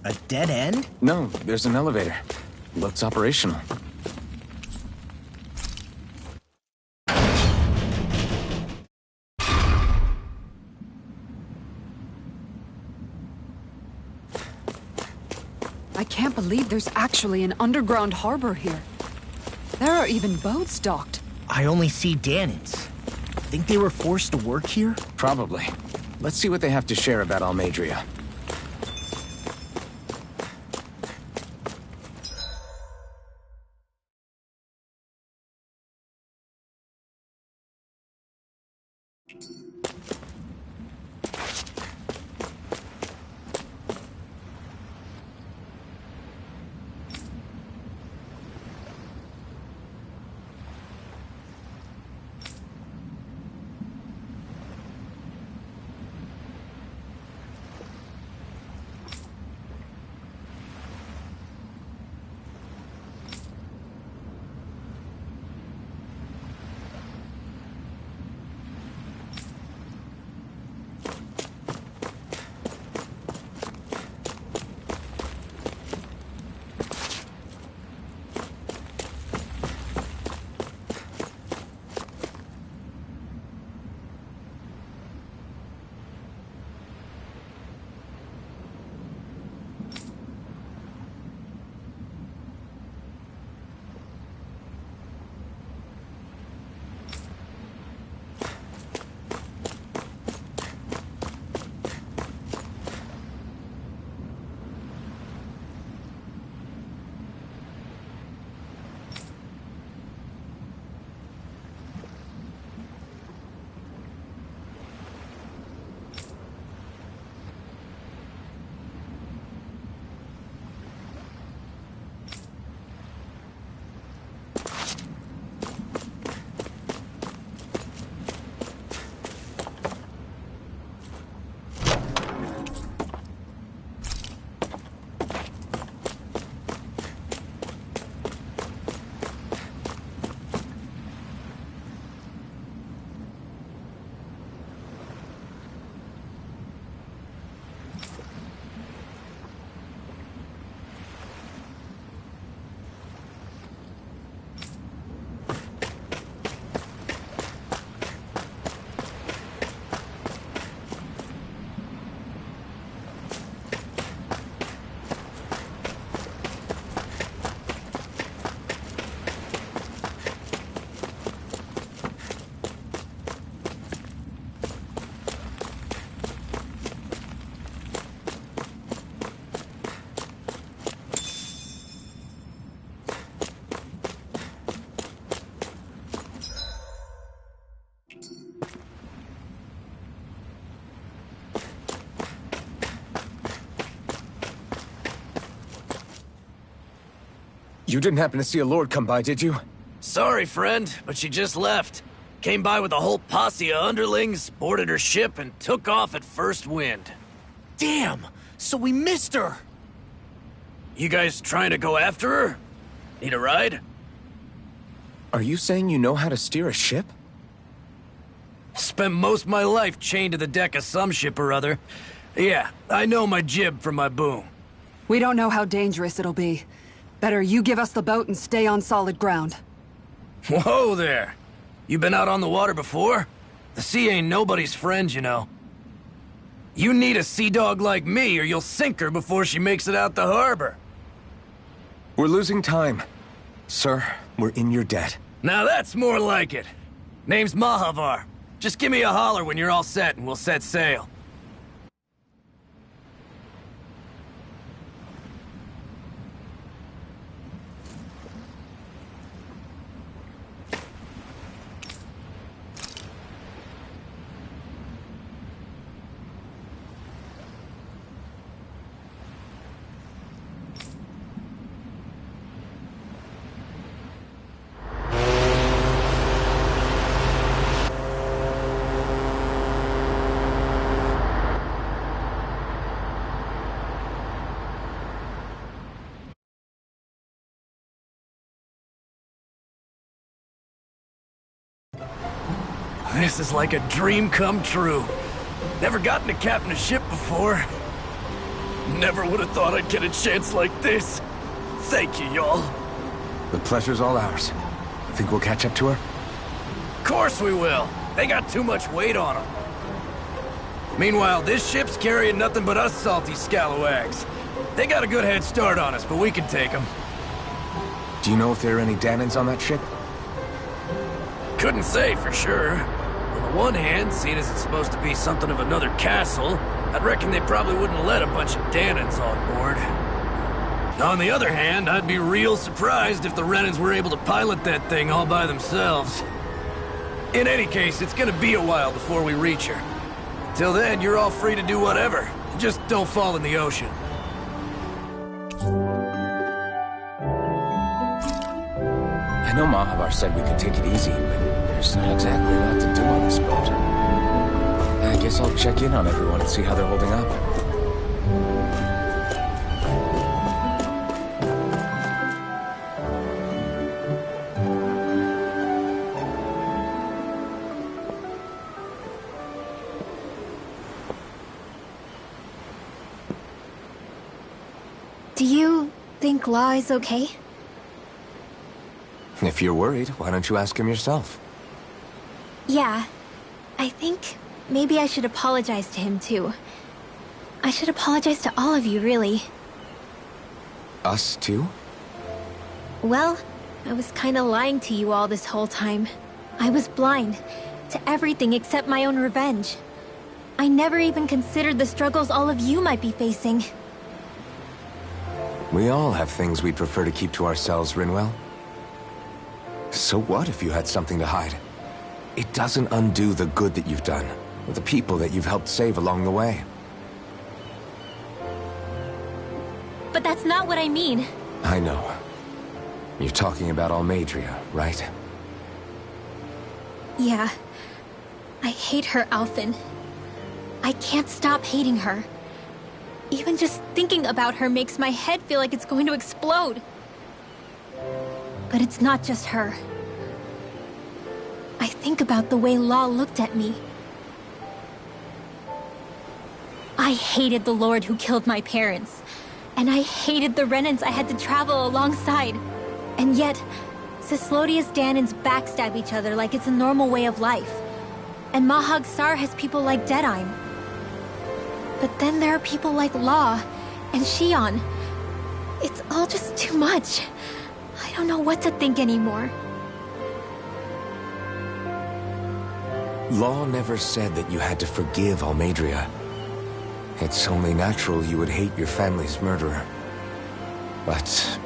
A dead end? No, there's an elevator. Looks operational. I can't believe there's actually an underground harbor here. There are even boats docked. I only see Dahnans. Think they were forced to work here? Probably. Let's see what they have to share about Almeidrea. You didn't happen to see a lord come by, did you? Sorry, friend, but she just left. Came by with a whole posse of underlings, boarded her ship, and took off at first wind. Damn! So we missed her! You guys trying to go after her? Need a ride? Are you saying you know how to steer a ship? Spent most of my life chained to the deck of some ship or other. Yeah, I know my jib from my boom. We don't know how dangerous it'll be. Better you give us the boat and stay on solid ground. Whoa there! You been out on the water before? The sea ain't nobody's friend, you know. You need a sea dog like me or you'll sink her before she makes it out the harbor. We're losing time. Sir, we're in your debt. Now that's more like it. Name's Mahavar. Just give me a holler when you're all set and we'll set sail. This is like a dream come true. Never gotten to captain a ship before. Never would have thought I'd get a chance like this. Thank you, y'all. The pleasure's all ours. Think we'll catch up to her? Of course we will. They got too much weight on them. Meanwhile, this ship's carrying nothing but us salty scalawags. They got a good head start on us, but we can take them. Do you know if there are any Danans on that ship? Couldn't say for sure. On the one hand, seeing as it's supposed to be something of another castle, I'd reckon they probably wouldn't let a bunch of Danans on board. On the other hand, I'd be real surprised if the Renans were able to pilot that thing all by themselves. In any case, it's gonna be a while before we reach her. Till then, you're all free to do whatever. Just don't fall in the ocean. I know Mahavar said we could take it easy, but there's not exactly a lot to do on this boat. I guess I'll check in on everyone and see how they're holding up. Do you think Law is okay? If you're worried, why don't you ask him yourself? Yeah. I think maybe I should apologize to him too. I should apologize to all of you, really. Us too? Well, I was kinda lying to you all this whole time. I was blind to everything except my own revenge. I never even considered the struggles all of you might be facing. We all have things we'd prefer to keep to ourselves, Rinwell. So what if you had something to hide? It doesn't undo the good that you've done, or the people that you've helped save along the way. But that's not what I mean. I know. You're talking about Almeidrea, right? Yeah. I hate her, Alphen. I can't stop hating her. Even just thinking about her makes my head feel like it's going to explode. But it's not just her. I think about the way Law looked at me. I hated the Lord who killed my parents. And I hated the Renans I had to travel alongside. And yet, Cyslodia's Danans backstab each other like it's a normal way of life. And Mahag Saar has people like Deadeye. But then there are people like Law and Shionne. It's all just too much. I don't know what to think anymore. Law never said that you had to forgive Almeidrea. It's only natural you would hate your family's murderer. But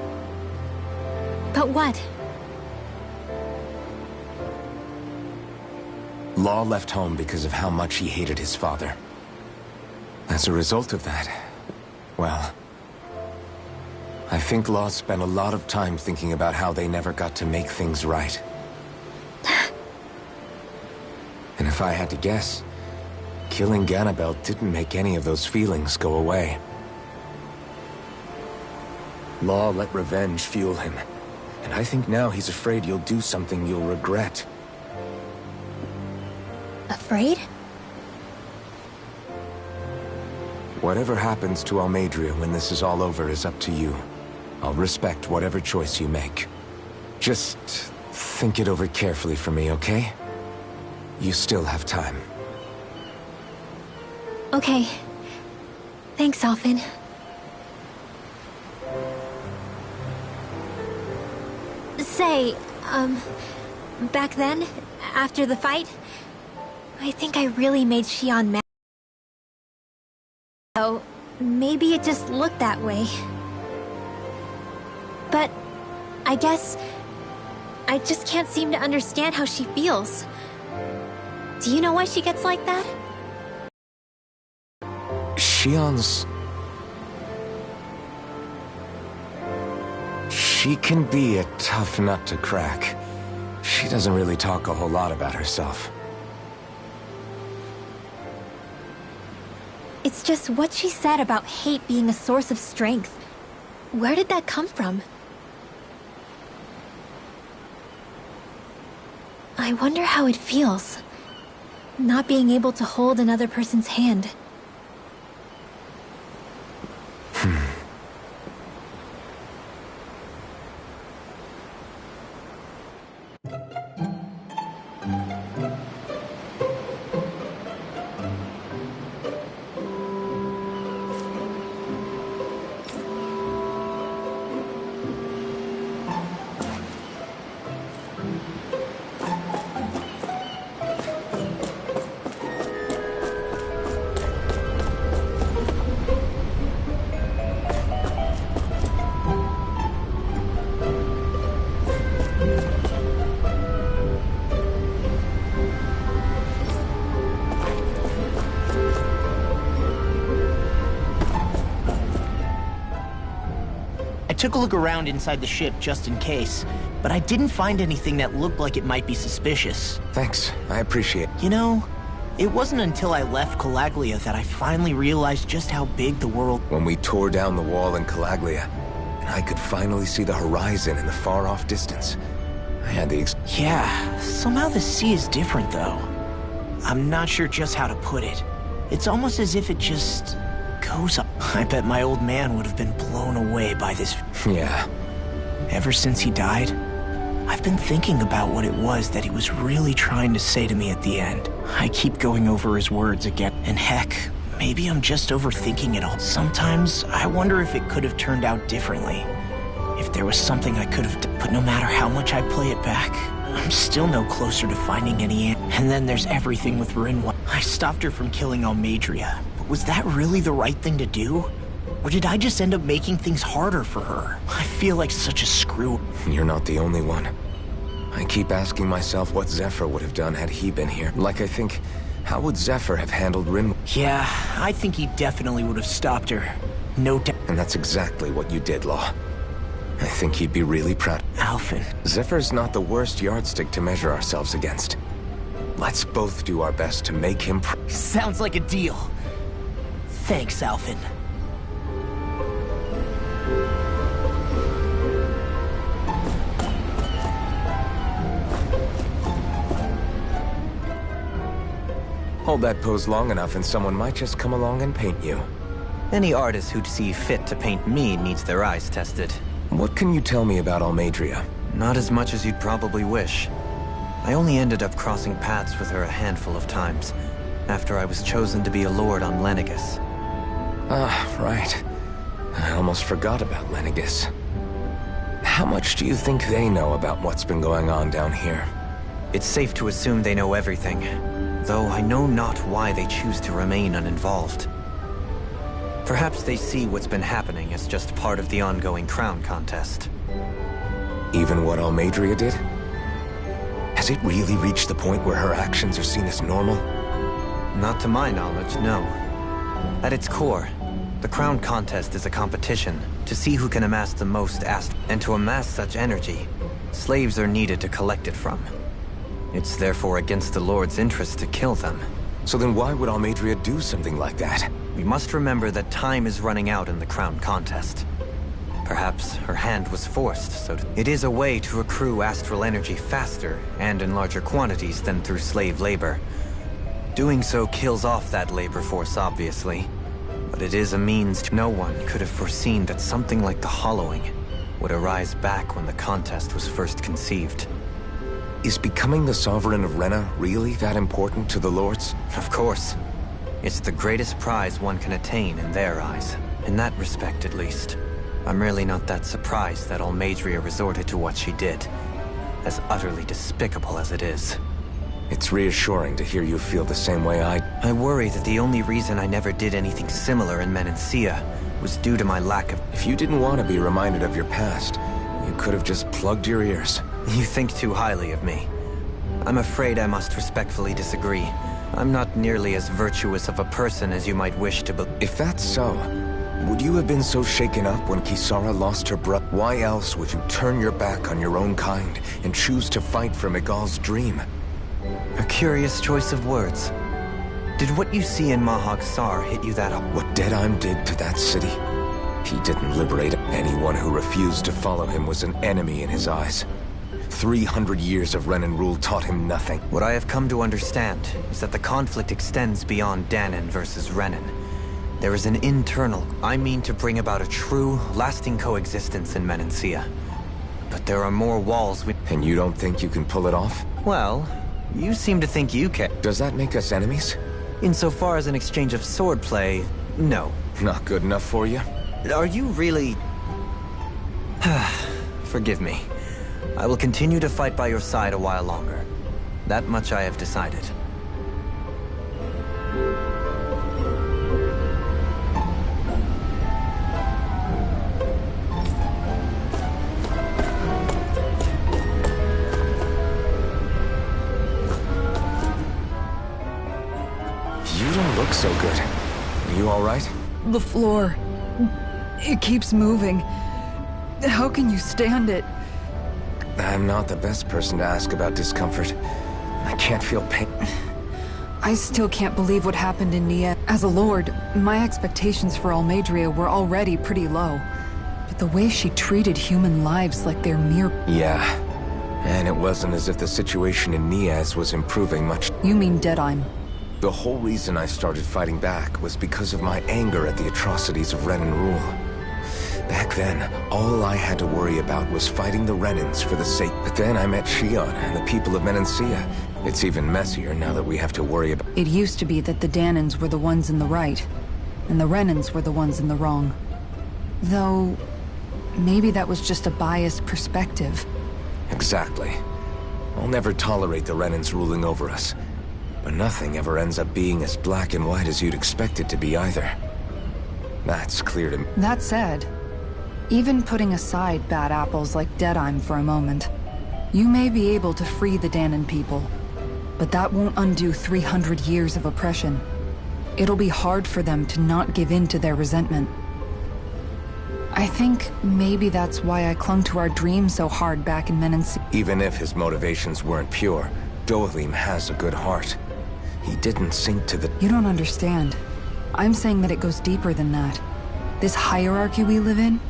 what? Law left home because of how much he hated his father. As a result of that, well, I think Law spent a lot of time thinking about how they never got to make things right. And if I had to guess, killing Ganabel didn't make any of those feelings go away. Law let revenge fuel him, and I think now he's afraid you'll do something you'll regret. Afraid? Whatever happens to Almeidrea when this is all over is up to you. I'll respect whatever choice you make. Just think it over carefully for me, okay? You still have time. Okay. Thanks, Alphen. Say, back then, after the fight, I think I really made Shionne mad. So, maybe it just looked that way. But, I guess, I just can't seem to understand how she feels. Do you know why she gets like that? Shionne's... She can be a tough nut to crack. She doesn't really talk a whole lot about herself. It's just what she said about hate being a source of strength. Where did that come from? I wonder how it feels, not being able to hold another person's hand. took a look around inside the ship just in case, but I didn't find anything that looked like it might be suspicious. Thanks, I appreciate it. You know, it wasn't until I left Calaglia that I finally realized just how big the world... When we tore down the wall in Calaglia, and I could finally see the horizon in the far-off distance, I had the Yeah, somehow the sea is different, though. I'm not sure just how to put it. It's almost as if it just... goes up. I bet my old man would have been blown away by this. Yeah. Ever since he died, I've been thinking about what it was that he was really trying to say to me at the end. I keep going over his words again, and heck, maybe I'm just overthinking it all. Sometimes I wonder if it could have turned out differently. If there was something I could have done. But no matter how much I play it back, I'm still no closer to finding any answer. And then there's everything with Rinwa. I stopped her from killing Almeidrea. Was that really the right thing to do? Or did I just end up making things harder for her? I feel like such a screw. You're not the only one. I keep asking myself what Zephyr would have done had he been here. Like I think, how would Zephyr have handled Rin? Yeah, I think he definitely would have stopped her. No doubt. And that's exactly what you did, Law. I think he'd be really proud. Alphen. Zephyr's not the worst yardstick to measure ourselves against. Let's both do our best to make him Sounds like a deal. Thanks, Alphen. Hold that pose long enough and someone might just come along and paint you. Any artist who'd see fit to paint me needs their eyes tested. What can you tell me about Almeidrea? Not as much as you'd probably wish. I only ended up crossing paths with her a handful of times, after I was chosen to be a lord on Lenegis. Ah, right. I almost forgot about Lenegis. How much do you think they know about what's been going on down here? It's safe to assume they know everything, though I know not why they choose to remain uninvolved. Perhaps they see what's been happening as just part of the ongoing crown contest. Even what Almeidrea did? Has it really reached the point where her actions are seen as normal? Not to my knowledge, no. At its core, the crown contest is a competition to see who can amass the most and to amass such energy, slaves are needed to collect it from. It's therefore against the Lord's interest to kill them. So then why would Almeidrea do something like that? We must remember that time is running out in the crown contest. Perhaps her hand was forced, it is a way to accrue astral energy faster and in larger quantities than through slave labor. Doing so kills off that labor force, obviously. But it is a means no one could have foreseen that something like the Hollowing would arise back when the contest was first conceived. Is becoming the Sovereign of Rena really that important to the Lords? Of course. It's the greatest prize one can attain in their eyes. In that respect, at least. I'm really not that surprised that Almeidrea resorted to what she did, as utterly despicable as it is. It's reassuring to hear you feel the same way I worry that the only reason I never did anything similar in Menancia was due to my lack of... If you didn't want to be reminded of your past, you could have just plugged your ears. You think too highly of me. I'm afraid I must respectfully disagree. I'm not nearly as virtuous of a person as you might wish to believe. If that's so, would you have been so shaken up when Kisara lost her brother? Why else would you turn your back on your own kind and choose to fight for Miguel's dream? A curious choice of words. Did what you see in Mahag Sar hit you that up? What Deadheim did to that city? He didn't liberate anyone who refused to follow him was an enemy in his eyes. 300 years of Renan rule taught him nothing. What I have come to understand is that the conflict extends beyond Dahnan versus Renan. There is an internal... I mean to bring about a true, lasting coexistence in Menancia. But there are more walls we... And you don't think you can pull it off? Well, you seem to think you can. Does that make us enemies? Insofar as an exchange of swordplay, no. Not good enough for you? Are you really... Forgive me. I will continue to fight by your side a while longer. That much I have decided. You don't look so good. Are you all right? The floor. It keeps moving. How can you stand it? I'm not the best person to ask about discomfort. I can't feel pain. I still can't believe what happened in Nia. As a lord, my expectations for Almeidrea were already pretty low. But the way she treated human lives like they're mere... Yeah. And it wasn't as if the situation in Niaz was improving much. You mean Deadheim? The whole reason I started fighting back was because of my anger at the atrocities of Renan rule. Back then, all I had to worry about was fighting the Renans for the sake. But then I met Shion and the people of Menancia. It's even messier now that we have to worry about... It used to be that the Danans were the ones in the right, and the Renans were the ones in the wrong. Though, maybe that was just a biased perspective. Exactly. I'll never tolerate the Renans ruling over us. But nothing ever ends up being as black and white as you'd expect it to be either. That's clear to me. That said, even putting aside bad apples like Deadheim for a moment, you may be able to free the Danan people. But that won't undo 300 years of oppression. It'll be hard for them to not give in to their resentment. I think maybe that's why I clung to our dream so hard back in Menancia. Even if his motivations weren't pure, Dohalim has a good heart. He didn't sink to the... You don't understand. I'm saying that it goes deeper than that. This hierarchy we live in,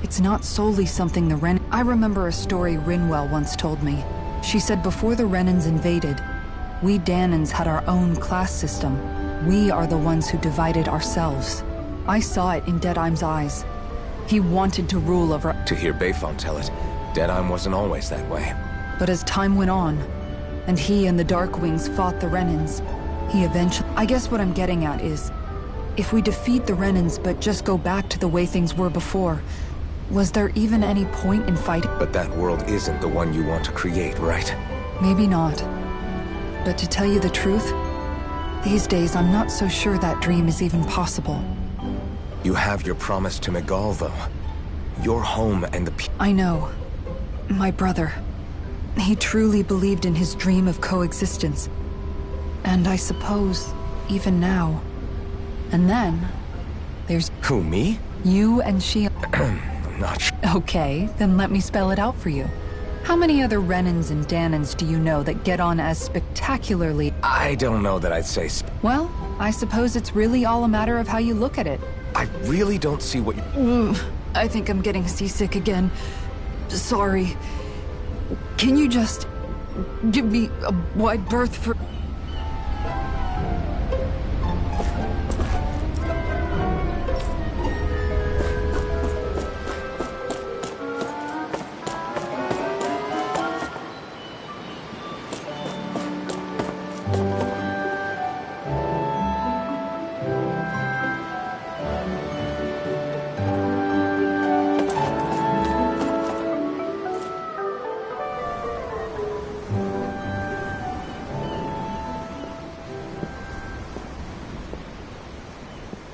it's not solely something the Ren... I remember a story Rinwell once told me. She said before the Renans invaded, we Danans had our own class system. We are the ones who divided ourselves. I saw it in Deadheim's eyes. He wanted to rule over... To hear Bayfon tell it, Deadheim wasn't always that way. But as time went on, and he and the Darkwings fought the Renans, he eventually... I guess what I'm getting at is, if we defeat the Renans but just go back to the way things were before, was there even any point in fighting? But that world isn't the one you want to create, right? Maybe not. But to tell you the truth, these days I'm not so sure that dream is even possible. You have your promise to Megal, though. Your home and the I know. My brother. He truly believed in his dream of coexistence. And I suppose, even now. And then, there's... Who, me? You and she... I'm not sure. Okay, then let me spell it out for you. How many other Renans and Danans do you know that get on as spectacularly... I don't know that I'd say Well, I suppose it's really all a matter of how you look at it. I really don't see what you... I think I'm getting seasick again. Sorry. Can you just... give me a wide berth for...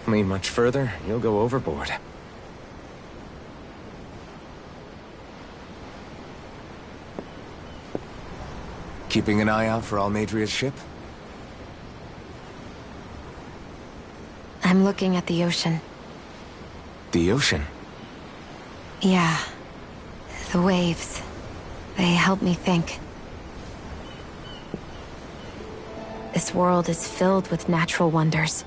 Lean much further, you'll go overboard. Keeping an eye out for Almeidrea's ship? I'm looking at the ocean. The ocean? Yeah. The waves. They help me think. This world is filled with natural wonders.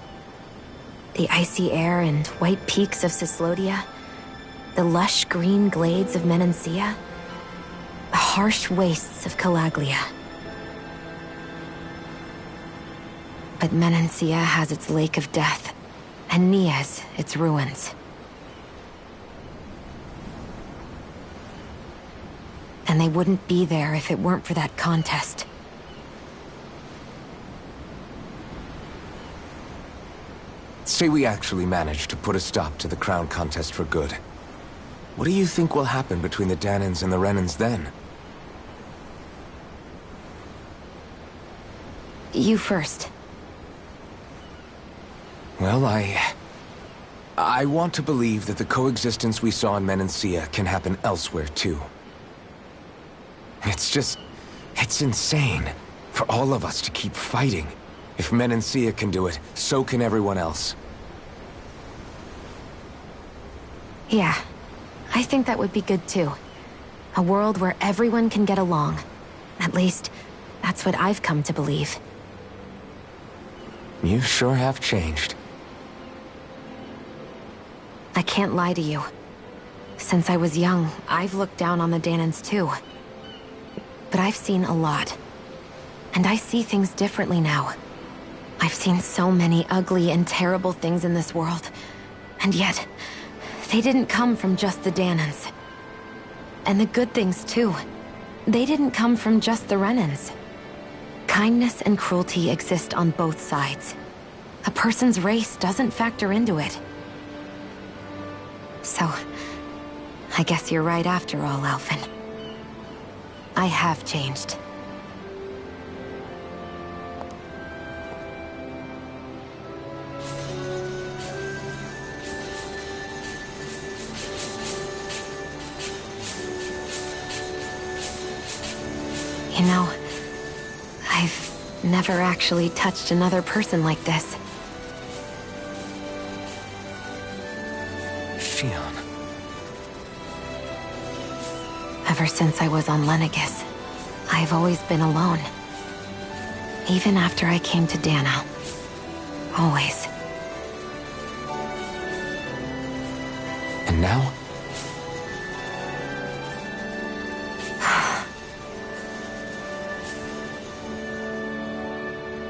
The icy air and white peaks of Cyslodia, the lush green glades of Menancia, the harsh wastes of Calaglia. But Menancia has its Lake of Death, and Niaz its ruins. And they wouldn't be there if it weren't for that contest. Say we actually manage to put a stop to the crown contest for good. What do you think will happen between the Danans and the Renans then? You first. Well, I want to believe that the coexistence we saw in Menancia can happen elsewhere, too. It's insane for all of us to keep fighting. If Menancia can do it, so can everyone else. Yeah, I think that would be good too. A world where everyone can get along. At least, that's what I've come to believe. You sure have changed. I can't lie to you. Since I was young, I've looked down on the Dahnans too. But I've seen a lot. And I see things differently now. I've seen so many ugly and terrible things in this world. And yet, they didn't come from just the Dahnans. And the good things too. They didn't come from just the Renans. Kindness and cruelty exist on both sides. A person's race doesn't factor into it. So, I guess you're right after all, Alphen. I have changed. You know, I've never actually touched another person like this. Shionne. Ever since I was on Lenegis, I've always been alone. Even after I came to Dahna. Always. And now?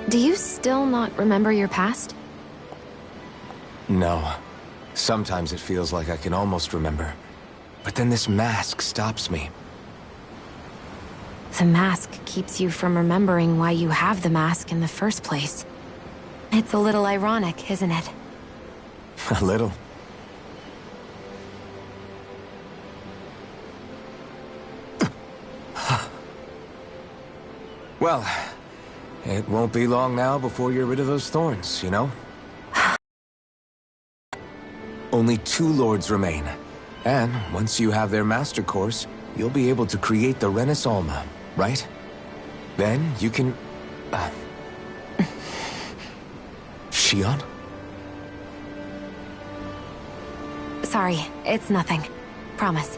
Do you still not remember your past? No. Sometimes it feels like I can almost remember. But then this mask stops me. The mask keeps you from remembering why you have the mask in the first place. It's a little ironic, isn't it? A little. Well, it won't be long now before you're rid of those thorns, you know? Only 2 lords remain. And once you have their master course, you'll be able to create the Renis Alma, right? Then you can... Shionne? Sorry, it's nothing. Promise.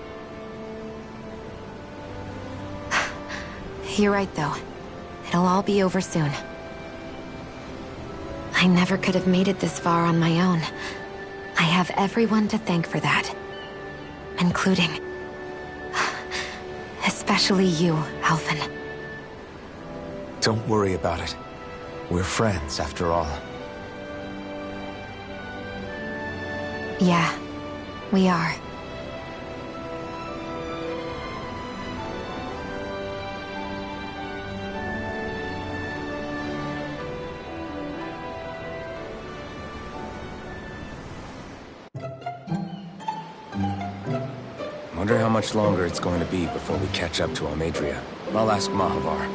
You're right, though. It'll all be over soon. I never could have made it this far on my own. I have everyone to thank for that. Including... especially you, Alphen. Don't worry about it. We're friends, after all. Yeah, we are. Wonder how much longer it's going to be before we catch up to Almeidrea. I'll ask Mahavar.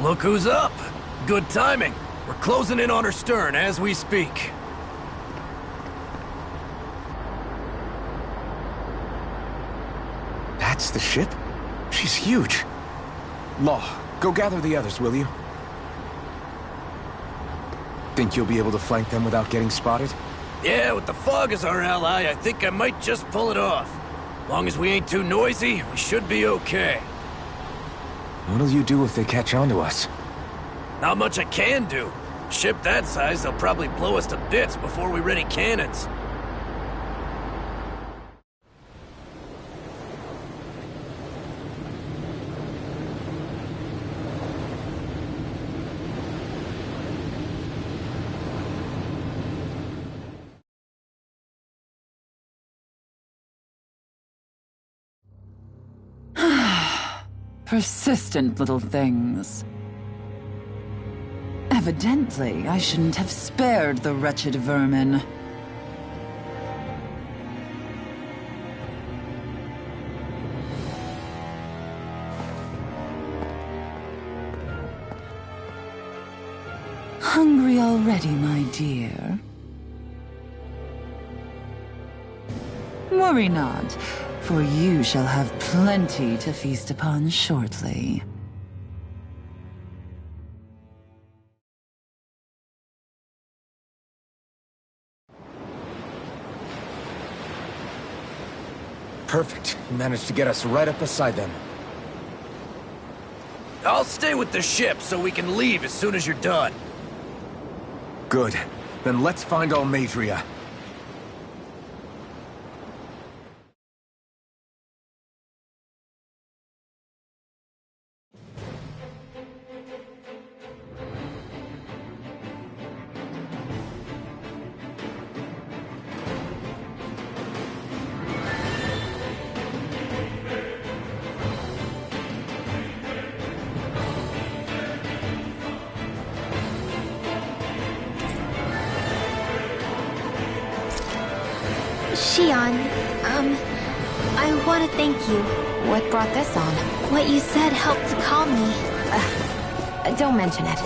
Look who's up! Good timing. We're closing in on her stern as we speak. That's the ship? She's huge. Law, go gather the others, will you? Think you'll be able to flank them without getting spotted? Yeah, with the fog as our ally, I think I might just pull it off. Long as we ain't too noisy, we should be okay. What'll you do if they catch on to us? Not much I can do. Ship that size, they'll probably blow us to bits before we ready cannons. Persistent little things. Evidently, I shouldn't have spared the wretched vermin. Hungry already, my dear? Worry not, for you shall have plenty to feast upon shortly. Perfect. You managed to get us right up beside them. I'll stay with the ship so we can leave as soon as you're done. Good. Then let's find Almeidrea. Shion, I want to thank you. What brought this on? What you said helped to calm me. Don't mention it.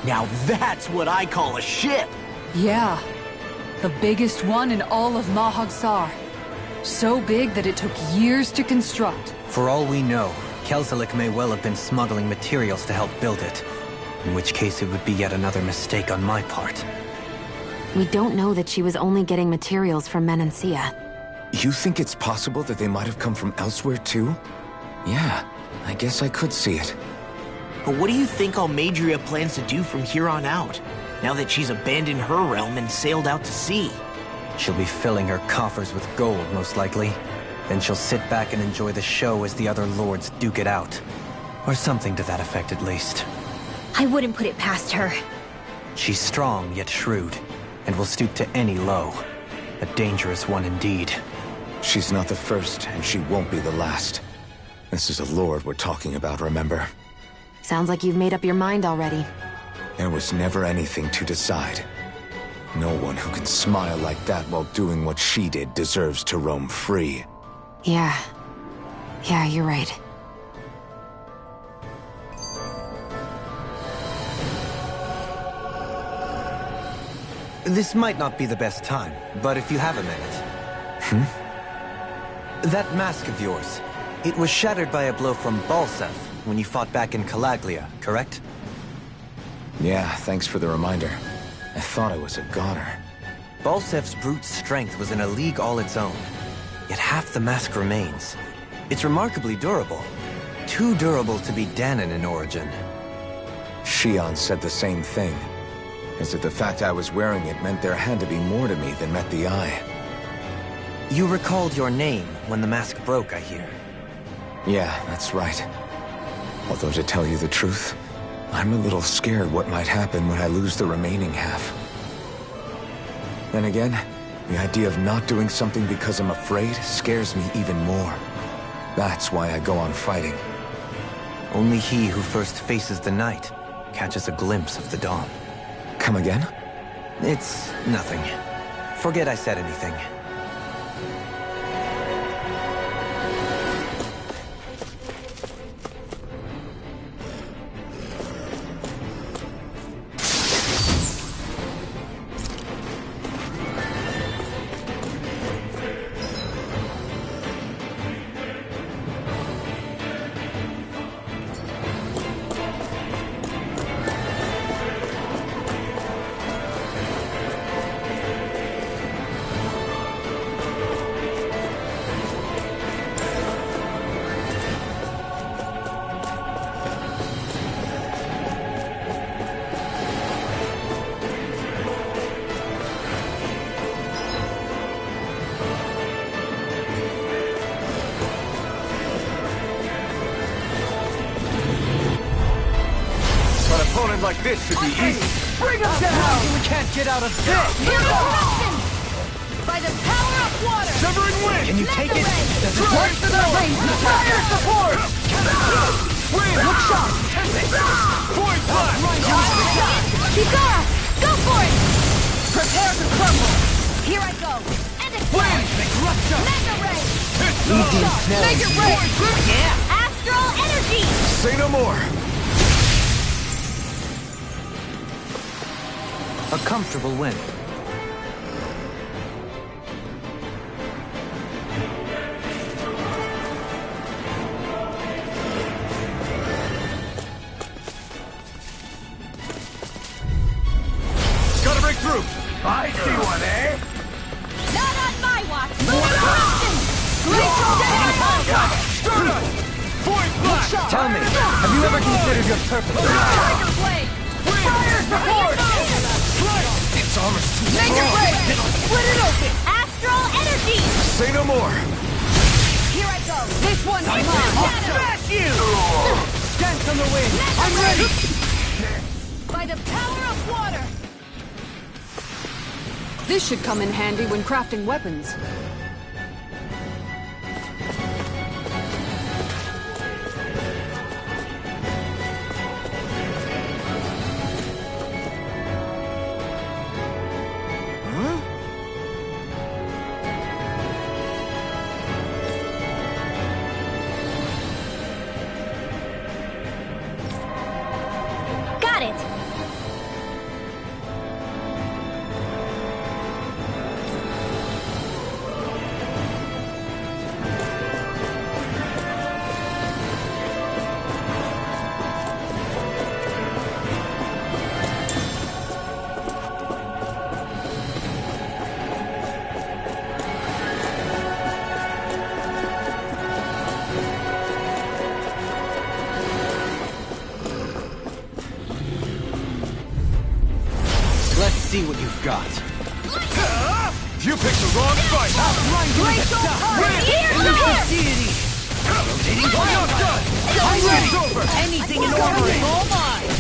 Now that's what I call a ship! Yeah. The biggest one in all of Mahag Saar. So big that it took years to construct. For all we know, Kelzelik may well have been smuggling materials to help build it. In which case it would be yet another mistake on my part. We don't know that she was only getting materials from Menancia. You think it's possible that they might have come from elsewhere too? Yeah, I guess I could see it. But what do you think Almeidrea plans to do from here on out, now that she's abandoned her realm and sailed out to sea? She'll be filling her coffers with gold, most likely. Then she'll sit back and enjoy the show as the other lords duke it out. Or something to that effect, at least. I wouldn't put it past her. She's strong, yet shrewd, and will stoop to any low. A dangerous one indeed. She's not the first, and she won't be the last. This is a lord we're talking about, remember? Sounds like you've made up your mind already. There was never anything to decide. No one who can smile like that while doing what she did deserves to roam free. Yeah, you're right. This might not be the best time, but if you have a minute... That mask of yours, it was shattered by a blow from Balseph when you fought back in Calaglia, correct? Yeah, thanks for the reminder. I thought I was a goner. Balsef's brute strength was in a league all its own, yet half the mask remains. It's remarkably durable. Too durable to be Dahnan in origin. Shion said the same thing. As if the fact I was wearing it meant there had to be more to me than met the eye. You recalled your name when the mask broke, I hear. Yeah, that's right. Although to tell you the truth, I'm a little scared what might happen when I lose the remaining half. Then again, the idea of not doing something because I'm afraid scares me even more. That's why I go on fighting. Only he who first faces the night catches a glimpse of the dawn. Come again? It's nothing. Forget I said anything. Like this should be easy. Bring him down! We can't get out of this! By the power of water! Severing wind! Can you take it? Does it Watch for the rain! Fire support! Wind! Look sharp! Point blast! Kikara! Go for it! Prepare to crumble! Here I go! And Wind! Mega ray! Easy. Mega ray! Yeah! Astral energy! Say no more! A comfortable win. Gotta break through! I see one, eh? Not on my watch! Glacial Stardust! Point blast! Tell me, have you ever considered your purpose? Tiger blade! Fire support! It's almost too Mega strong! ray! Split it open! Astral energy! Say no more! Here I go! This one's mine! Smash you! Dance on the wind! I'm ready! By the power of water! This should come in handy when crafting weapons. Got it! Let's see what you've got. You picked the wrong fight! Here! Not done! It's over! Anything in order! All mine!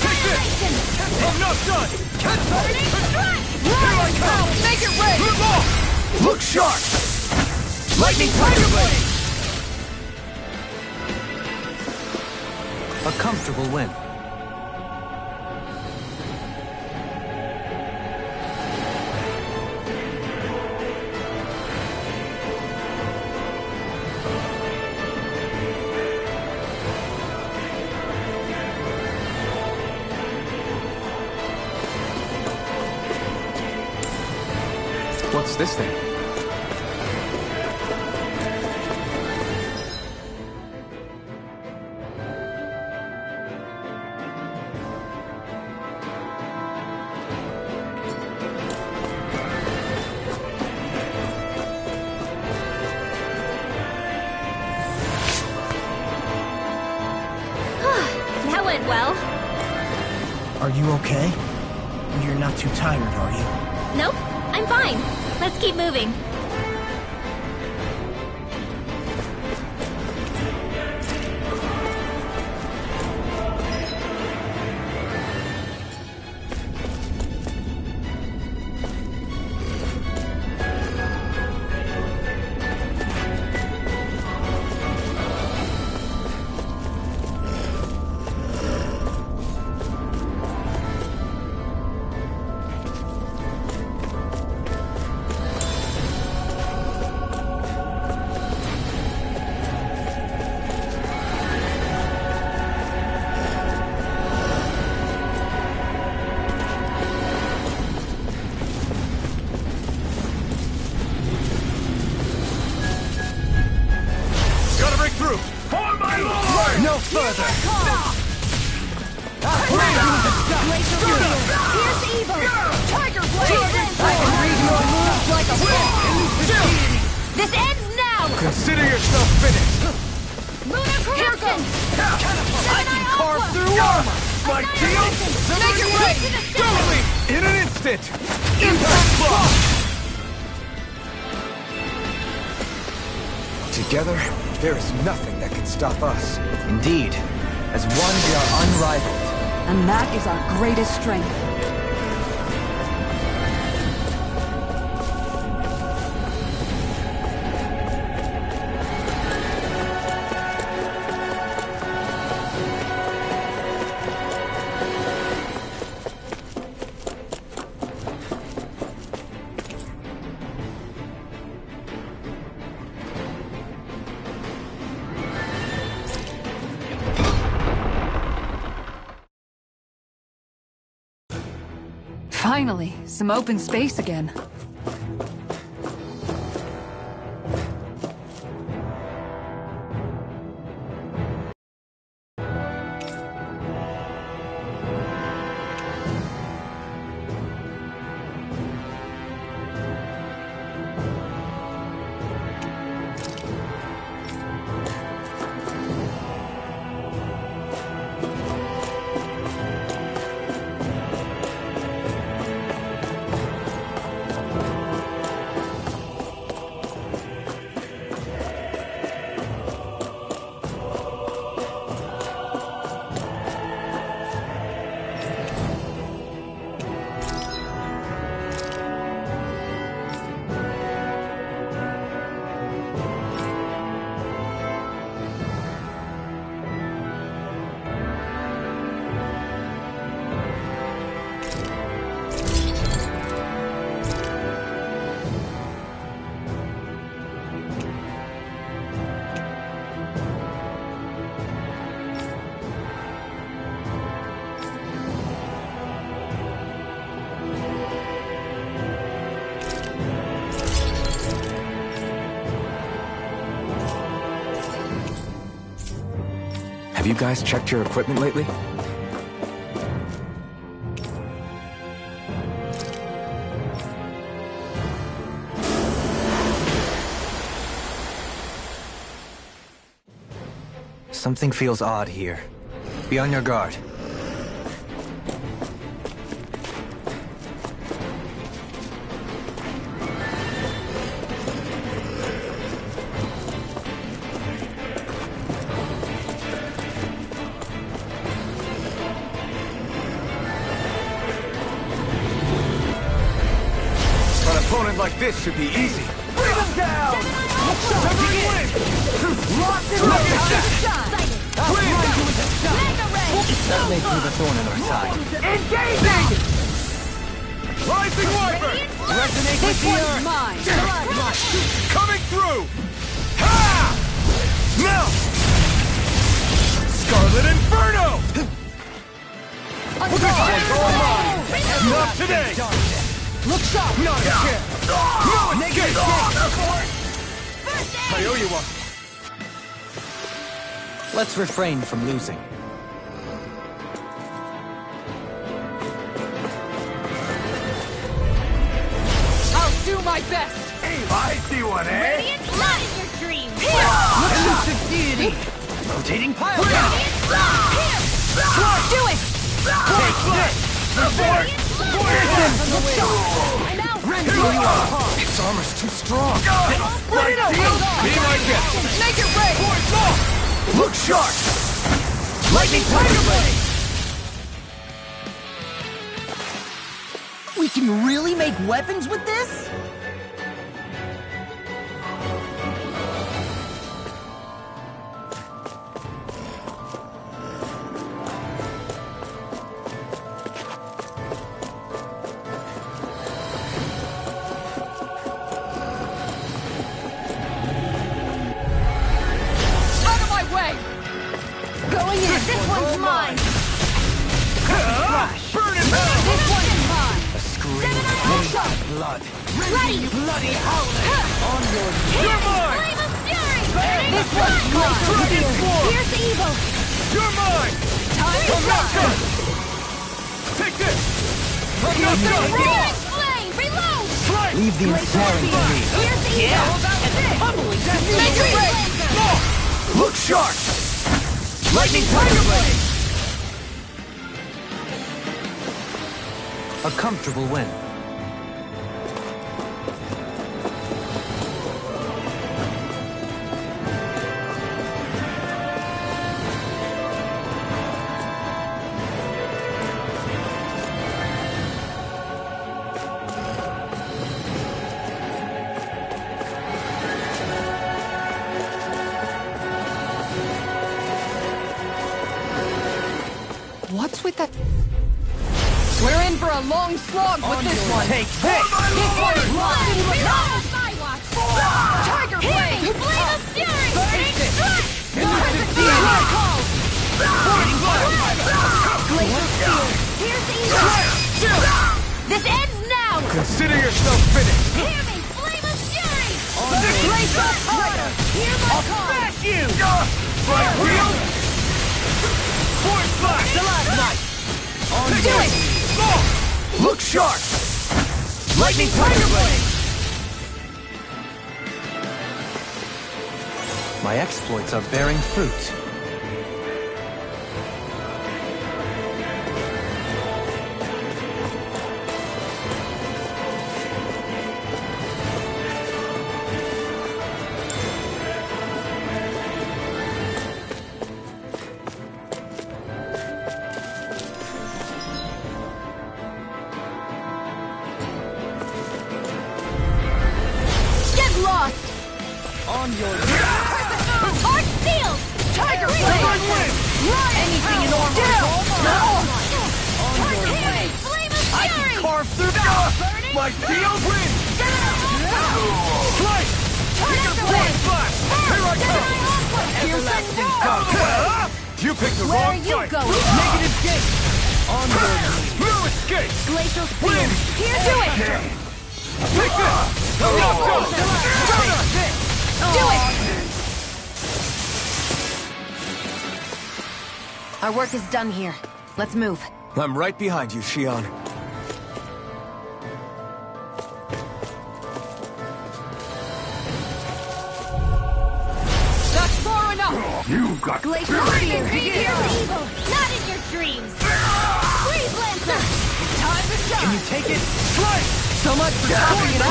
Take this! I'm not done! Here I come! Make it rain! Look off! Look sharp! Lightning Tiger Blade! A comfortable win. What's this thing? That went well. Are you okay? You're not too tired, are you? Nope, I'm fine. Let's keep moving. Gotta break through! For my lord! No further! Here's evil! Tiger blade! I can read your moves like a This ends now! Consider yourself finished! Luna Crimson! I can carve through armor! My deal? Make it rain! Totally! In an instant! Impact block! Together, there is nothing that can stop us. Indeed. As one, we are unrivaled. And that is our greatest strength. Finally, some open space again. Have you guys checked your equipment lately? Something feels odd here. Be on your guard. An opponent like this should be easy. Bring them down! That may prove a thorn in our side. Engaging! Rising Wyvern! Resonate with the earth! Mine! Coming through! Ha! Now! Scarlet Inferno! Not today! Look sharp! Not a chance! No escape! I owe you one. Let's refrain from losing. I'll do my best! I see one, eh? Radiant blood in your dreams! Elusive deity! Rotating pile drive! Do it! Take this! Its armor's too strong. Be my guest. Make it rain! Look sharp! Lightning Tiger Blade! We can really make weapons with this? Out of my way! Going in! This one's mine! Burn it down! This one's mine! A scream Gemini of blood. Ready! Bloody howling! On your You're mine! Flame of Fury! This one's mine! Dragon Form! Here's the evil! You're mine! Time to I'm not shine! done! Take this! I'm not done! Fury Flame! Reload! Strike! Leave the ensnaring to me. Here's the evil! Make it rain! Look sharp! Lightning Tiger Blade! A comfortable win. What's with that? We're in for a long slog with this one! Take this! This one's mine! Reload! My watch! Tiger Blade! Flame of Fury! Strike! Glacier Spear! Here's the evil! This ends now! Consider yourself finished! Hear me, flame of fury! The glacial fire! Hear my I'll call! smash you! Right wheel! Force flash! The last night! Do it! Look sharp! Lightning Tiger Blade! My exploits are bearing fruit. Get lost! On your Arc Seal! Tiger Blade! Run! Anything in order! On your way! Flame of I fury! can carve through Burning My steel win! Slice! Tiger Force flash! Here I come! Everlasting Cup! You picked the Where are wrong you fight! going? Negative gate! On your knees! No escape! Glacial Spear! Here, do it! Take this! Now go! Do it! Our work is done here. Let's move. I'm right behind you, Shion. That's far enough! You've got Glacial Spear! Here, evil! Not in your dreams! Freeze Lancer! Time to shine! Can you take it? Slice! So much for talking it out!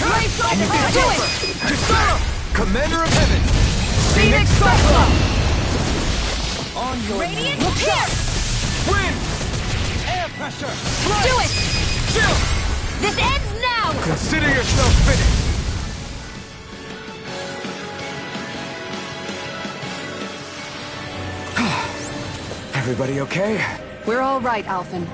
Glacial Fire! Do it! Kisara! Commander of Heaven! Phoenix Cyclone! On your Radiant knees! Here! Win! Air pressure! Do it! Chill! This ends now! Consider yourself finished! Everybody okay? We're all right, Alphen.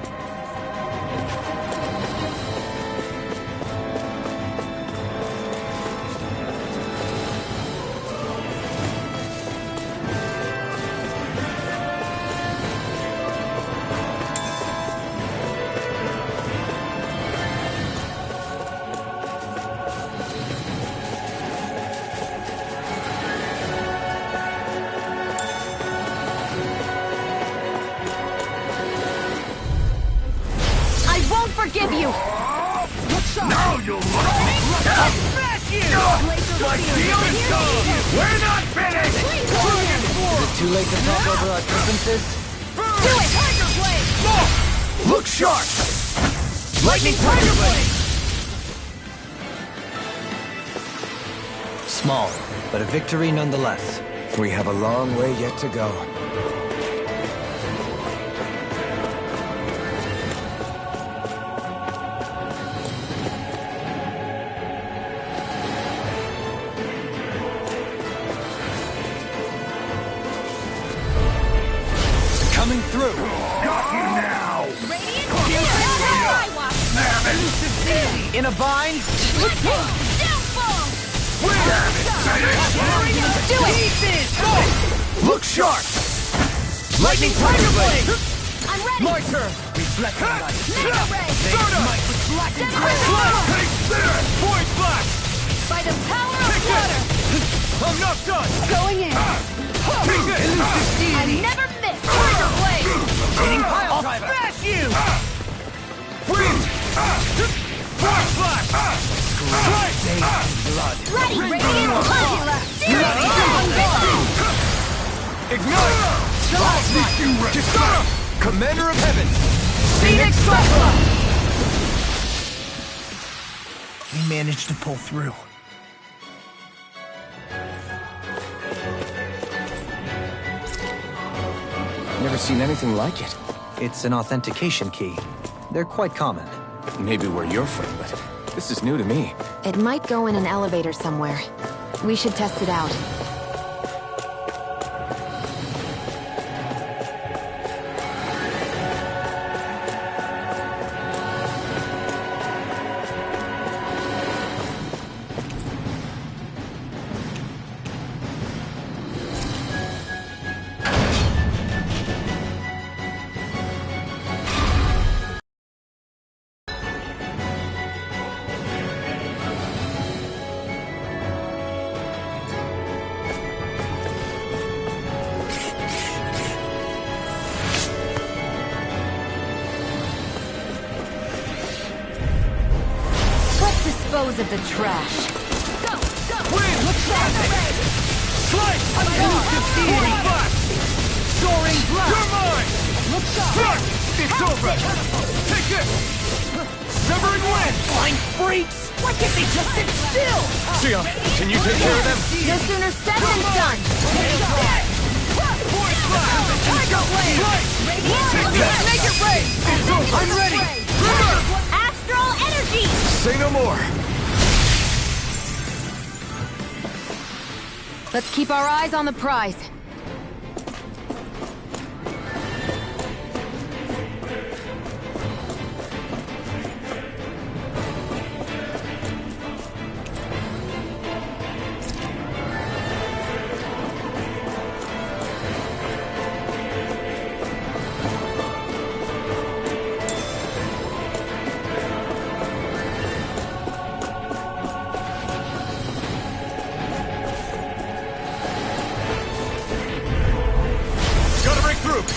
I won't forgive you! Now you'll Smash you! My steel is gone! We're not finished! Too late to talk over our differences? Do it! Tiger Blade! Look sharp! Lightning Tiger Blade! Small, but a victory nonetheless. We have a long way yet to go. Coming through! Got you now! Radiant Fire! In a bind? Downfall! Do it! Look sharp! Lightning Tiger Blade! I'm ready! My turn! Reflect on light! Mega Ray! Might reflect and Take this! Void Blast! By the power of water! I'm not done! Going in. Take this! I never miss! Tiger Blade! Gaining pile I'll driver! smash you! Wind! Force Flash! Strike! Ready, Radiant Fire! Ignite! Kisara! Commander of Heaven! Phoenix Cyclone! We managed to pull through. Never seen anything like it. It's an authentication key. They're quite common. Maybe we're your friend, but this is new to me. It might go in an elevator somewhere. We should test it out. dispose of the trash. Wind! Slice! Elusive deity! Soaring blast! You're mine! Struck! It's over! Take it! Severing wind! Flying freaks! Why can't they just sit still? Sion, can you take care of them? No sooner said than done. Void blast! Tiger Blade! Take that! Make it rain! It's over! I'm ready! Astral energy! Say no more! Let's keep our eyes on the prize.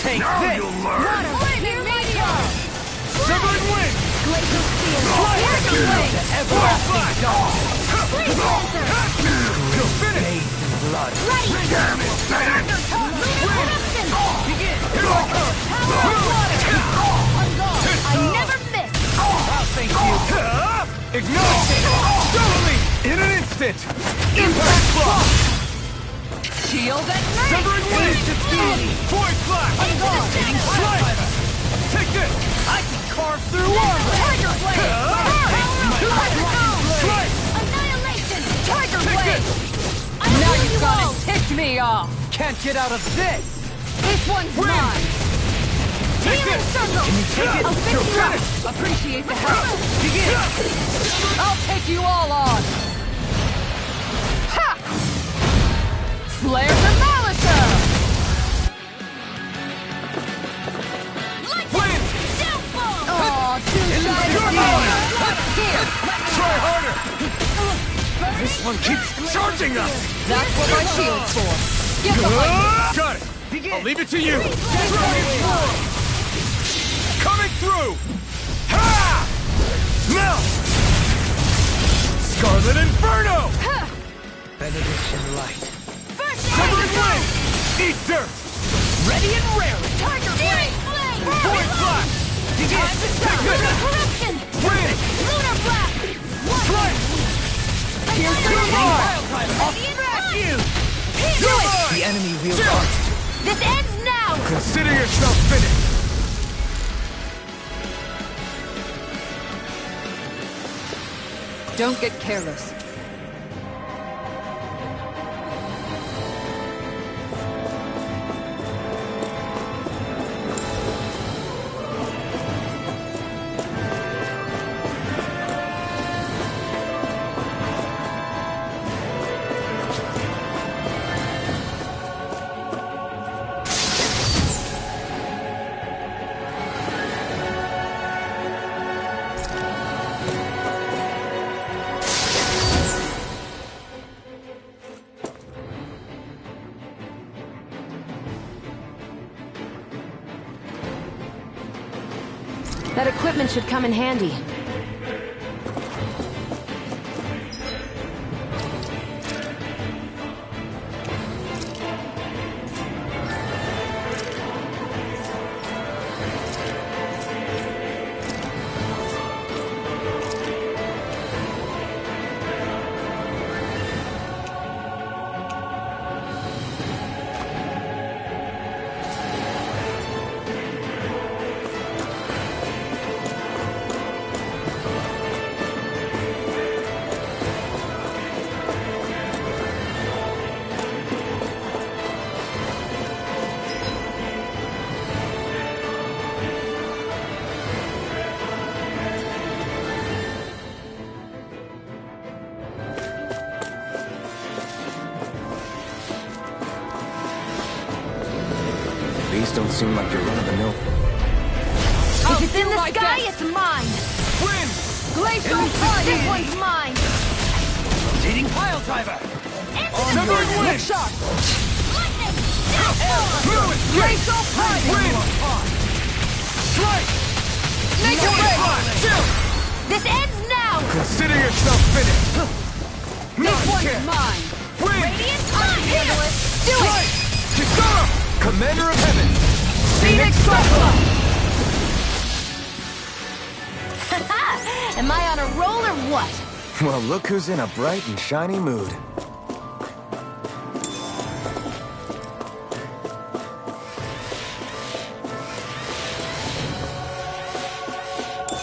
Take this! you'll learn! Lightning meteor! Severing wind! Glacial steel! Void blast! Freeze Lancer! You're finished! Blood. Ready! Damn it, Stan! Lunar eruption! Begin! Here I come! Power of water! I never miss! I'll thank you! Ignite! Totally! In an instant! Impact block! Shield at night! Severing wind! Void blast! Slice! Take this! I can carve through armor! Tiger Blade! Slice! Annihilation! Tiger Take Blade! this! Now you're gonna tick me off! Can't get out of this! This one's Win! mine! Take Demon this! Circle! Can you take it? I'll pick You're you up! finished! Appreciate the help! Begin! I'll take you all on! Ha! Flare the Malisa! Wind! Aw, two-sided Your deal! Here! Try harder! This one keeps charging us! That's what my shield's for! Get behind me! Got it! I'll leave it to you! Coming through! Ha! Now! Scarlet Inferno! Benediction light. Severing wind! Eat dirt! Ready and raring! Tiger Blade! Void blast! Begin! Lunar corruption! Wind! Lunar blast! Strike! Here's the reward! I'll smash you! Do You're it! mine! The enemy wields Chill. art. This ends now! Consider yourself finished! Don't get careless. That equipment should come in handy. These don't seem like you're running the mill. If it's in the sky, it's mine! Wind! Glacial Flood! This one's mine! Rotating pile driver. Severing wind! Lightning! Fluid! Glacial Flood! Wind! Strike! Make it Void rain! blast! Chill! This ends now! Consider yourself finished! This one's mine! Win! Radiant, handle it! Do it! Kisara! Commander of Heaven! Phoenix Cyclone! Am I on a roll or what? Well, look who's in a bright and shiny mood.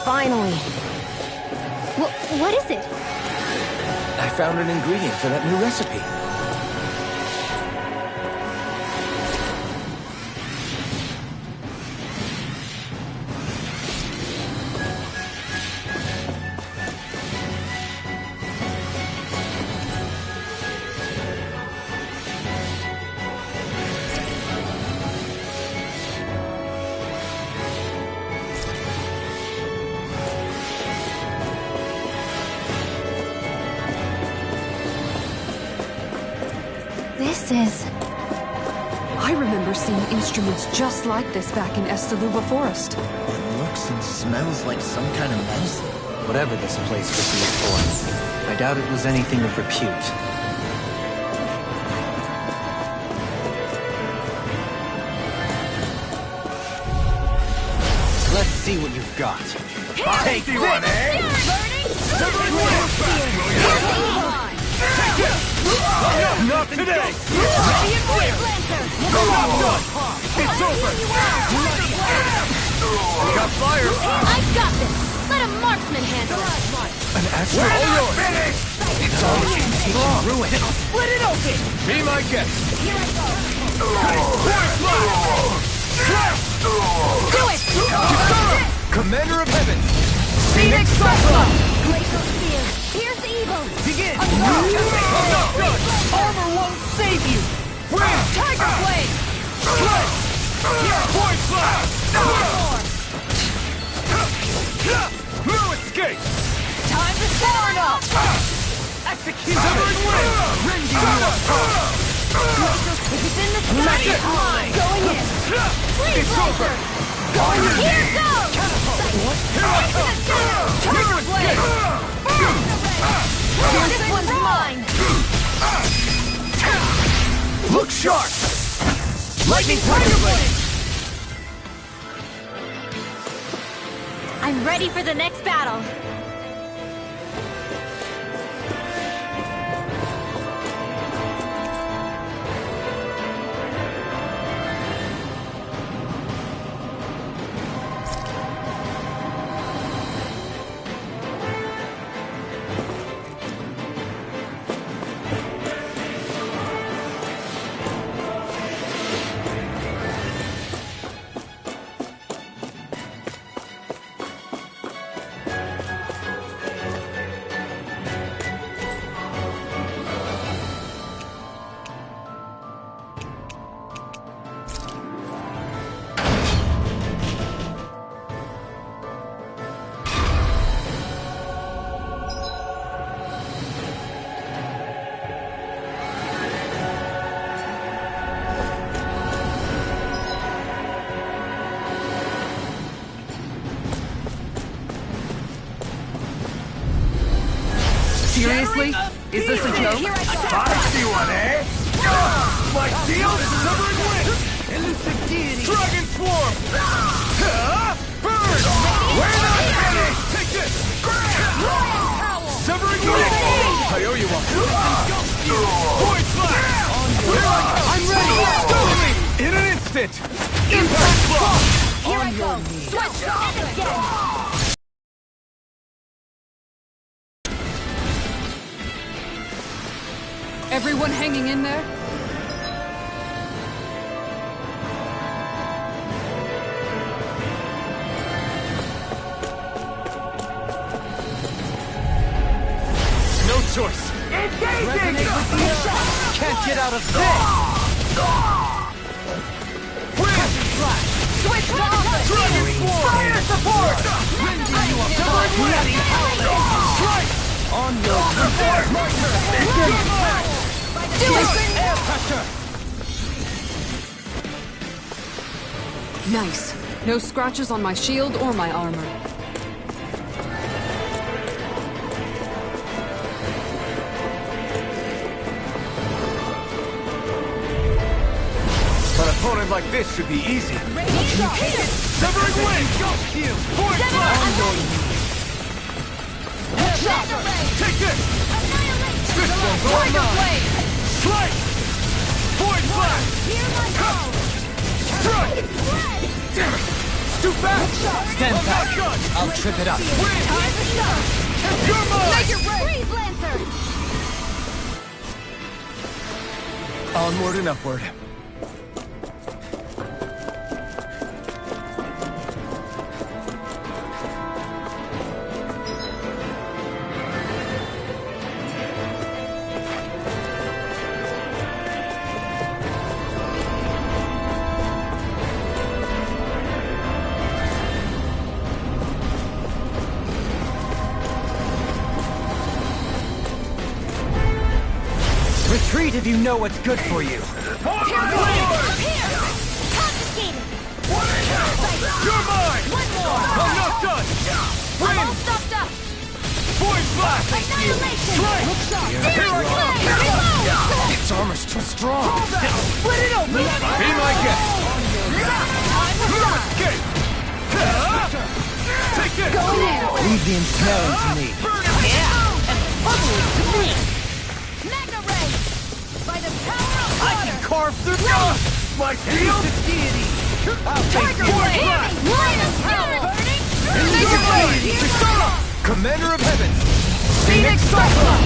Finally. What is it? I found an ingredient for that new recipe. This is... I remember seeing instruments just like this back in Estaluva Forest. It looks and smells like some kind of medicine. Whatever this place was used for, I doubt it was anything of repute. Let's see what you've got. Take one, eh? Not today! It's over! Got fire! I've got this! Let a marksman handle it! An astral... All yours! It's all taking ruin. Split it open! Be my guest! Here I go! Do it! Kisara! Commander of Heaven! Phoenix Cyclone! Glacial Spear! Pierce evil! Begin! Armor won't save you! Win! Tiger Blade! Strike! Point slash! No escape! Time to turn up! Execute! Severing wind! Rending you up! If it's in the sky, it's mine! Going in! It's over! Going in! Here goes! Here I come! Tiger Blade! This one's mine! Look sharp! Lightning Tiger Blade! I'm ready for the next battle! Seriously? Is this a joke? I see one, eh? My shield is severing wind! Elusive deity! Dragon swarm! Burn! We're not finished! Take this! Severing wind! I owe you one. Point slash! I'm ready! Totally! In an instant! Impact block! Here I go! Switch and again! Everyone hanging in there? No choice! Engaging! Can't get out of this! Wind! Switch to offense! Dragon swarm! Fire support! Rending you up! Bloody strike! On your Do it! air pressure! Nice. No scratches on my shield or my armor. like this should be easy. Severing Wind! Void Blast! Take this! This will go online! Strike! Void Blast! Strike! Damn it! It's too fast! Stand back. I'll trip it up. You're mine! Make it rain! Freeze Lancer! Onward and upward. Retreat if you know what's good for you. Confiscated! You're mine! One more! I'm not done! I'm all stuffed up! Void Blast! Annihilation! Strike! Searing Flame! Reload! Its armor's too strong. Split it open! Be my guest! Escape! Take this! Leave the ensnaring to me. Magna Ray! By the power of water! Carve through My shield! Tiger Blade! Line of Fury! Make it rain! Commander of Heaven! Phoenix Cyclone!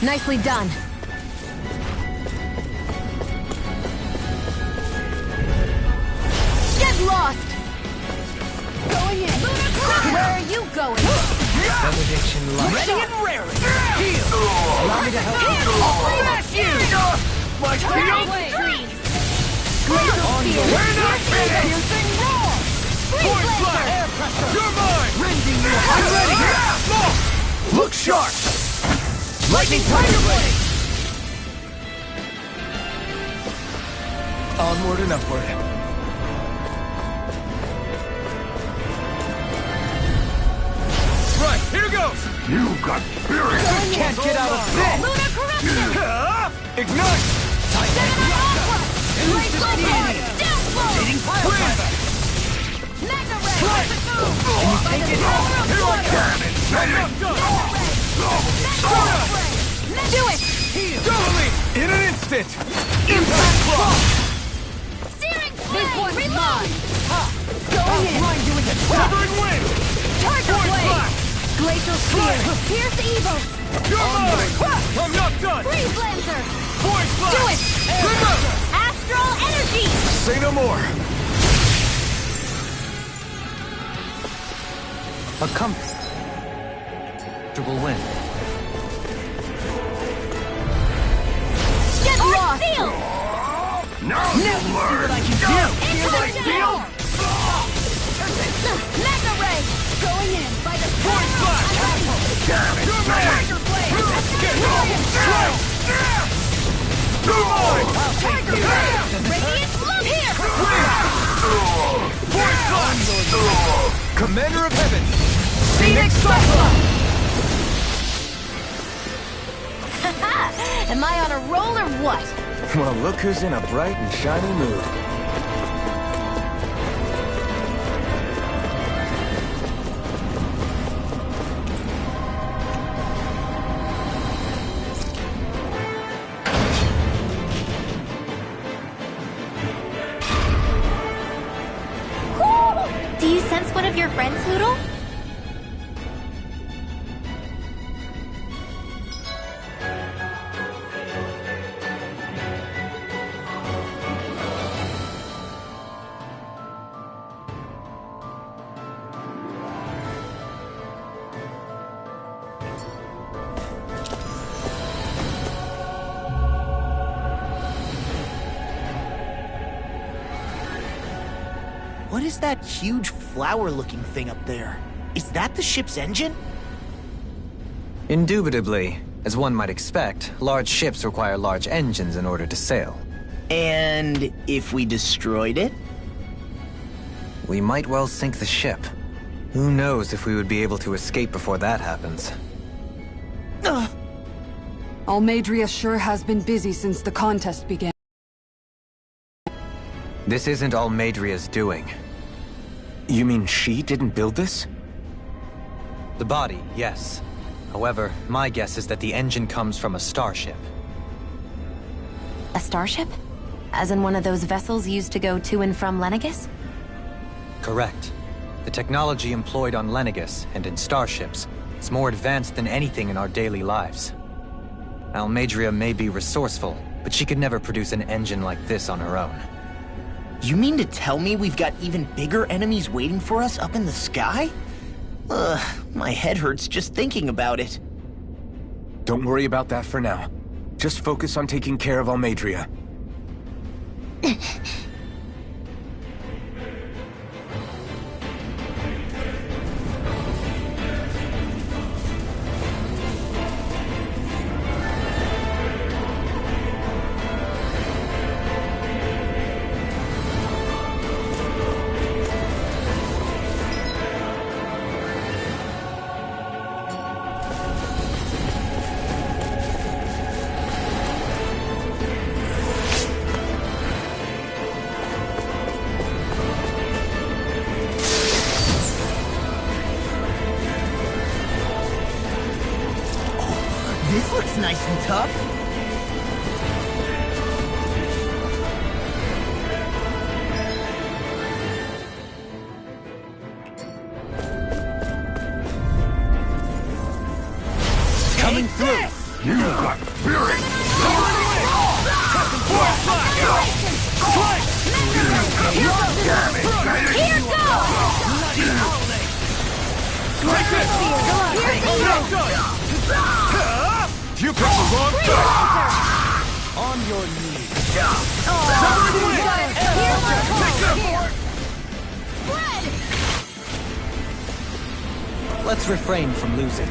Nicely done. Get lost! Going in! Where are you going? benediction light. Ready and raring! Heal! Allow me to help you. I'll smash you! My shield! We're not finished! Piercing roar! Void Blast! You're mine! Rending you. I'm ready! Look sharp! Lightning Tiger Blade. Onward and upward. Right, here goes! You got spirit! Can't get out of this. Lunar corruption! Ignite! Samurai Aqua! Great Bloodhorn! Downflow! Firefighter. Magna Ray! Strike! By the power of Here I water! can inside it! Do it! Doubly! In an instant! Impact Claw! Searing Flame! Reload! Going in. Grind you into dust. Severing Wind! Tiger Void Blade! Blast! Glacial Spear! Pierce Evil! You're mine! I'm not done! Freeze Lancer! Void Blast! Do it! Remember! Astral Energy! Say no more! A comfortable win. Get lost! Seal! Now you'll learn! Into the field! Magna Ray! Going in by the Void Blast! Damn it! Tiger Blade! Strike! You're mine! Tiger Blade! Radiant Flow here! Void Blast! Commander of Heaven! Phoenix Cyclone. Am I on a roll or what? Well, look who's in a bright and shiny mood. Do you sense one of your friends, Hoodle? What is that huge flower-looking thing up there? Is that the ship's engine? Indubitably. As one might expect, large ships require large engines in order to sail. And if we destroyed it? We might well sink the ship. Who knows if we would be able to escape before that happens. Almadria sure has been busy since the contest began. This isn't all Madria's doing. You mean she didn't build this? The body, yes. However, my guess is that the engine comes from a starship. A starship? As in one of those vessels used to go to and from Lenegis? Correct. The technology employed on Lenegis and in starships is more advanced than anything in our daily lives. Almeidrea may be resourceful, but she could never produce an engine like this on her own. You mean to tell me we've got even bigger enemies waiting for us up in the sky? My head hurts just thinking about it. Don't worry about that for now. Just focus on taking care of Almeidrea. This looks nice and tough. Coming through! You got spirit! Here goes! Take this! You picked the wrong fight! On your knees. Let's refrain from losing.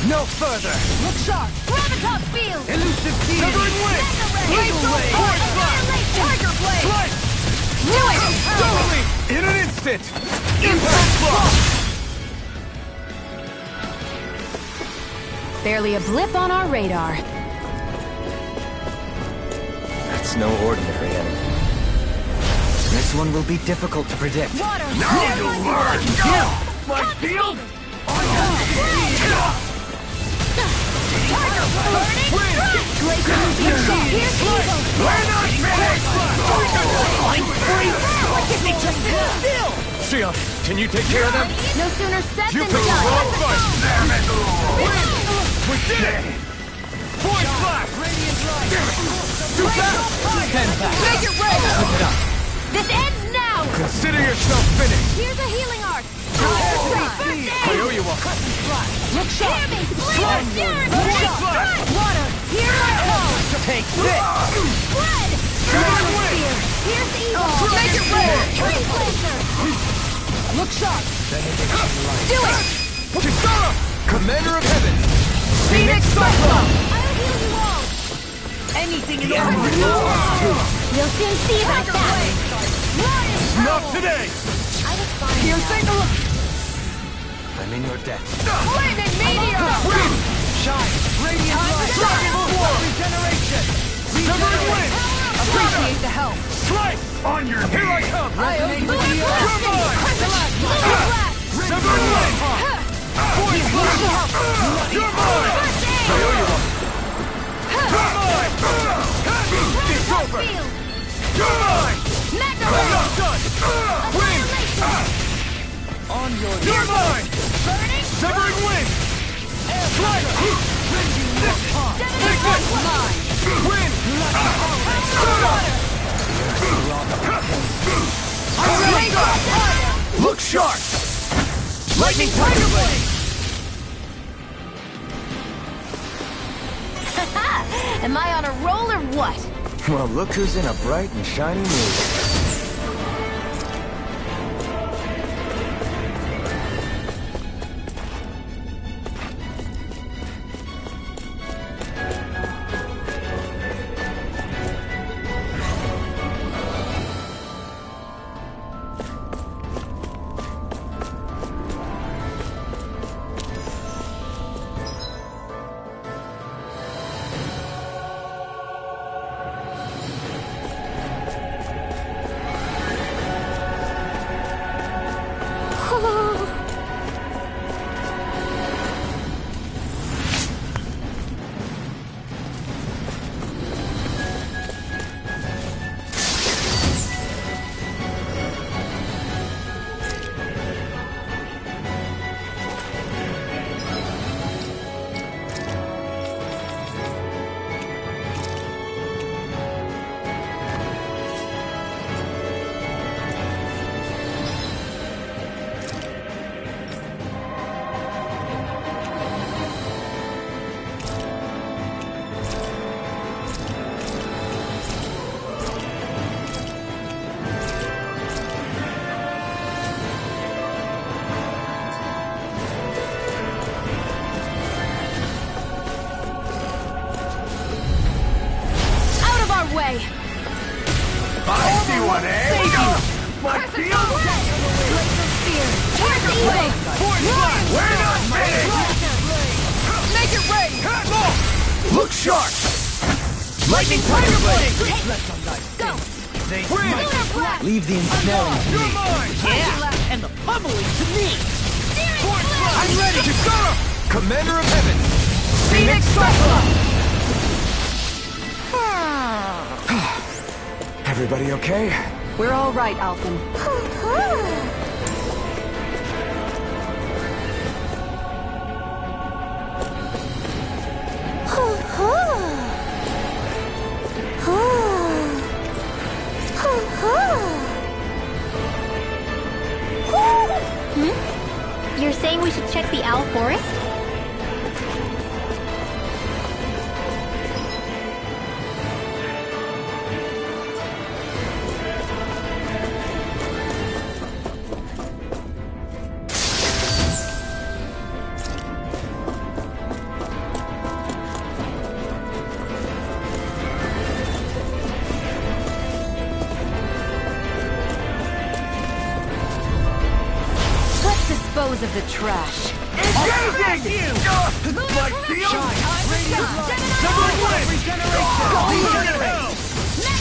No further! Look sharp! Graviton field! Elusive key! Severing wind! Laser ray! Force blast! Tiger blade! Slice! Do it! Totally! In an instant! Impact block! Barely a blip on our radar. That's no ordinary enemy. This one will be difficult to predict. Water! Now you learn! Go! My field! Tiger burning! Glacier Here's evil! We're not finished! I'm free! Why can't they just sit still? Sion, can you take care of them? No sooner said You than picked the wrong done! fight! Damn it! We did it! Force blast! Too fast! Stand back. Make it ready! Look it up. This ends now! Consider yourself finished! Here's a healing arc! I owe you one. Look sharp! Hear me! Flame! Fury! Force blast! Water! Here I come! Take this! Spread! Severing wind! Spear! Here's evil! Make it ready! Tree blazer! Look sharp! Do it! Kisara! Commander of Heaven! Phoenix Cyclone! I'll heal you all! Anything in order. You'll soon see about that! Not today! I was fine. Here, take a look! I'm in your debt. Flaming meteor! Wind! Shine! Radiant light! Dragon form! Regeneration! Severing wind! Appreciate the help. Slice! On your Here I come! Resonate with the You're mine! Severing wind! Voice blast! You're mine! I owe you one. You're mine! It's over! You're mine! I'm not done! Wind! On your You're mine! Severing wind! Slice! Take this! Wind! Look sharp! Lightning Tiger Blade! Am I on a roll or what? Well, look who's in a bright and shiny mood. Way. I see one, eh? My shield! We're not finished! Make it rain! Look sharp! Lightning Tiger Blade! Go! Leave the ensnaring to me. Yeah, and the pummeling to me! I'm ready to go! Commander of Heaven! Phoenix Cyclone! Everybody okay? We're all right, Alphen. You're saying we should check the Owl Forest? Dispose of the trash. Engaging! My shield!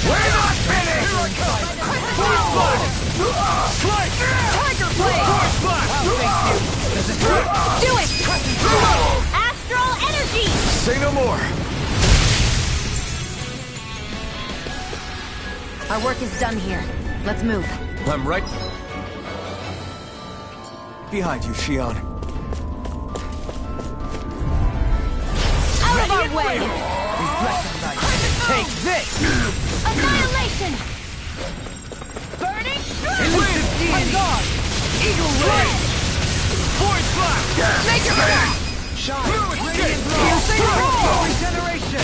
We're not finished! Force Blast! Strike! Tiger Blade! Force Blast! Do it! Astral Energy! Say no more! Our work is done here. Let's move. I'm right behind you, Xion. Out of our way! Reflection Knight. Take this! Annihilation! Burning Elusive Deity! Eagle Ray! Force Blast! Make it rain! Shine! Radiant Blow! Regeneration!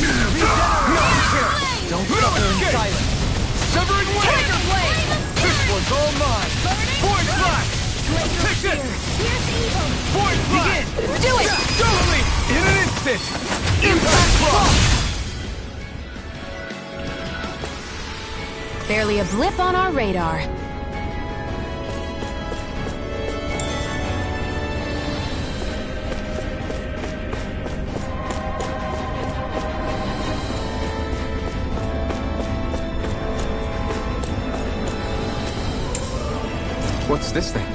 Don't burn silence! Severing Wave! Tiger Blade! This one's all mine! Force Blast! Take this! Force Blast! Do it! Totally! In an instant! Impact Claw! Barely a blip on our radar. What's this thing?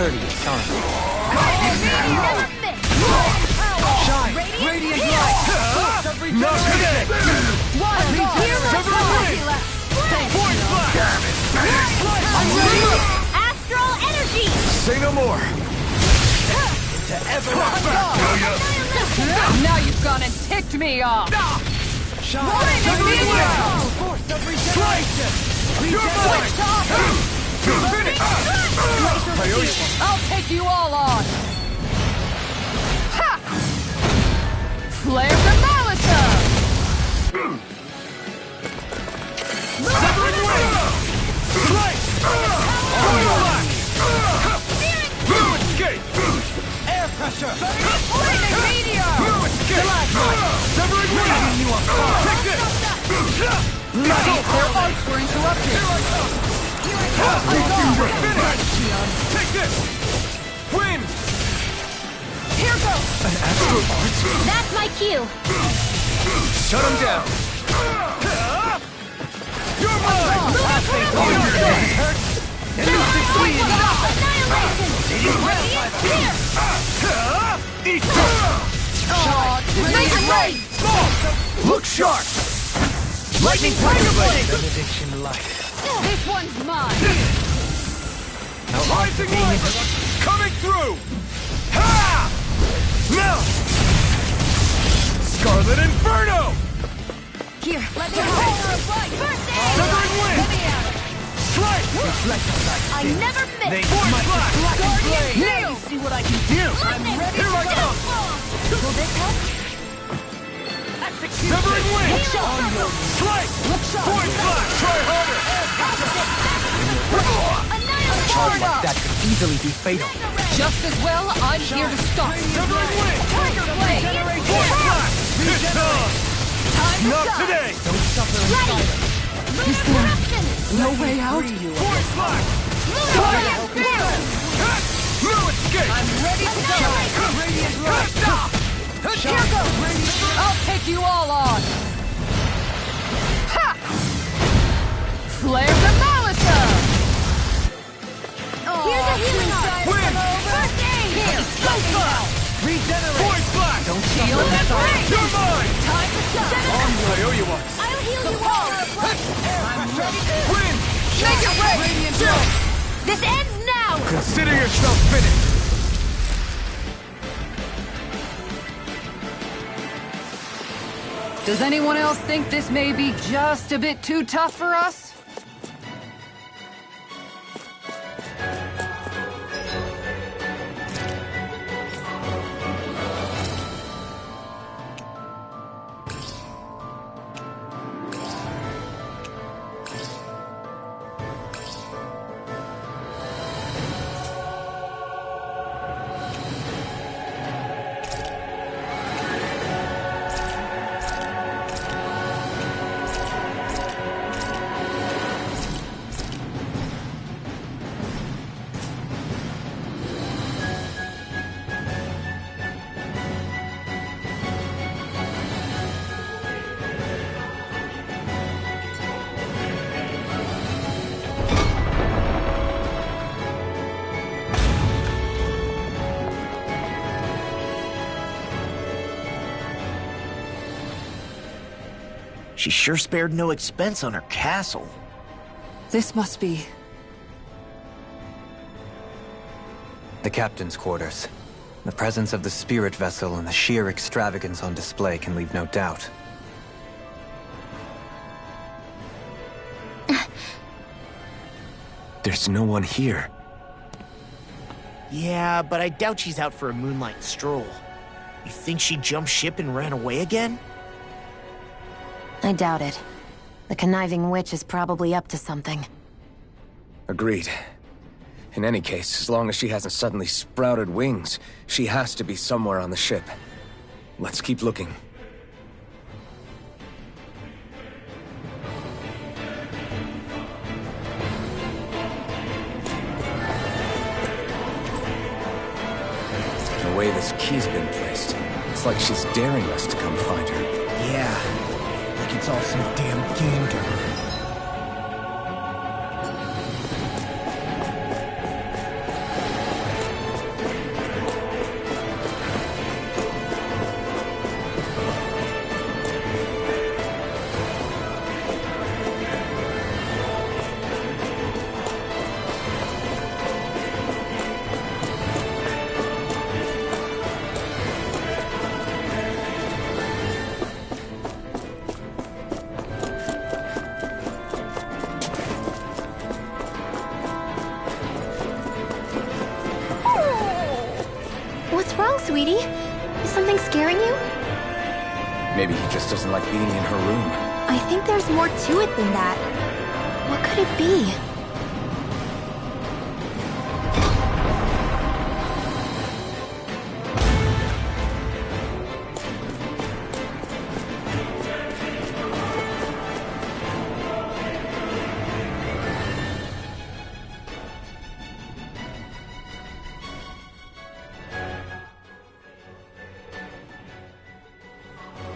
courteous, aren't they? Shine! Radiant light! Not today! Void flash! I'm ready! Astral energy! Say no more! Now you've gone and ticked me off! Shine! Strike! You're mine! Finish! I'll take you all on! Ha! Flare the Malisa! Severing wing! Strike! Blue escape! Air pressure! Lightning meteor! Blue escape! Severing wing! Take this! Bloody, their arcs were interrupted! Finish! Take this! Win! Here goes! An astral art? That's my cue! Shut him down! You're mine! Eat Make it rain! Look sharp! Lightning Tiger Blade! Benediction light. This one's mine! Rising light! Coming through! Ha! Now! Scarlet Inferno! Here, let me power of light! Severing Wind! Strike! I never miss! Force Flash! Now you see what I can do! Here I come! Severing Wind! Strike! Force Flash! Try harder! Charge like that could easily be fatal. Just as well, I'm here to stop! Severing Wind! Tiger Blade! Force Flash! This time! Not today! Don't suffer in silence. No way out? Force Flash! No escape! I'm ready to go! Radiant light! Here goes! I'll take you all on! Ha! Flare the Malisa! Here's a healing art! Win! First aid! Here, go now! Regenerate! Force Flash! Don't Shield suffer in and silence. break! You're mine! Time to shine! I owe you one. I'll heal you all! I'm ready to... Win! Make it rain! Radiant light! This ends now! Consider yourself finished! Does anyone else think this may be just a bit too tough for us? She sure spared no expense on her castle. This must be... The captain's quarters. The presence of the spirit vessel and the sheer extravagance on display can leave no doubt. There's no one here. Yeah, but I doubt she's out for a moonlight stroll. You think she jumped ship and ran away again? I doubt it. The conniving witch is probably up to something. Agreed. In any case, as long as she hasn't suddenly sprouted wings, she has to be somewhere on the ship. Let's keep looking. The way this key's been placed, it's like she's daring us to come find her. Yeah. Like it's all some damn game to her. sweetie? Is something scaring you? Maybe he just doesn't like being in her room. I think there's more to it than that. What could it be?